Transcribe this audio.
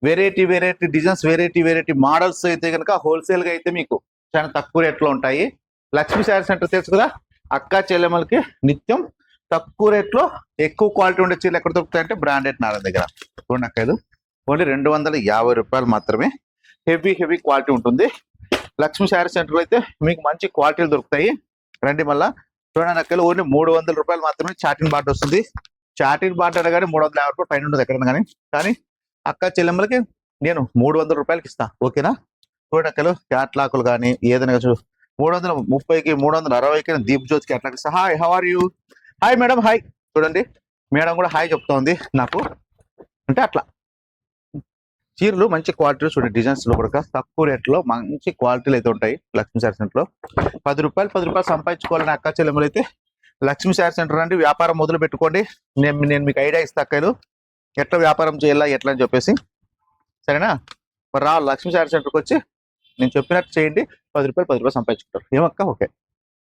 Variety variety designs, variety models అయితే కనుక హోల్సేల్గా అయితే మీకు చాలా తక్కువ రేట్లో ఉంటాయి. లక్ష్మీ శారీ సెంటర్ తెలుసు కదా, అక్క చెల్లెమ్మలకి నిత్యం తక్కువ రేట్లో ఎక్కువ క్వాలిటీ ఉండే చీరలు ఎక్కడ దొరుకుతాయంటే బ్రాండెడ్ నారాయణ దగ్గర. చూడండి అక్క, ఇది ఓన్లీ 250 రూపాయలు మాత్రమే. హెవీ క్వాలిటీ ఉంటుంది. లక్ష్మీ శారీ సెంటర్లో అయితే మీకు మంచి క్వాలిటీలు దొరుకుతాయి. రండి మళ్ళా. చూడండి అక్కలు ఓన్లీ 300 రూపాయలు మాత్రమే చాటిన్ బార్డర్ వస్తుంది. చాటిన్ బార్డర్ కానీ 350 రూపాయలు పైన ఉండదు ఎక్కడైనా కానీ అక్క చెల్లెమ్మలకి నేను 300 రూపాయలకి ఇస్తా, ఓకేనా? చూడండి అక్కలు, క్యాట్లాకులు కానీ ఏదైనా 330కి 360కి దీప్ జ్యోతి క్యాట్లాక్ ఇస్తా. Hi, how are you? Hi madam, hi. చూడండి మేడం కూడా హాయ్ చెప్తోంది నాకు. అంటే అట్లా చీరలు మంచి క్వాలిటీలో చూడండి, డిజైన్స్ లో కూడా తక్కువ రేట్లో మంచి క్వాలిటీలు అయితే ఉంటాయి లక్ష్మీ శారీ సెంటర్ లో. 10 రూపాయలు సంపాదించుకోవాలని అక్క చెల్లెమ్మలు అయితే లక్ష్మీ శారీ సెంటర్ అండి. వ్యాపారం మొదలు పెట్టుకోండి. నేను మీకు ఐడియా ఇస్తా అక్కలు, ఎట్లా వ్యాపారం చేయాలా ఎట్లా అని చెప్పేసి, సరేనా? మరి లక్ష్మీ శారీ సెంటర్కి వచ్చి నేను చెప్పినట్టు చేయండి. 10 రూపాయలు సంపాదించుకుంటారు. ఏమక్క? ఓకే.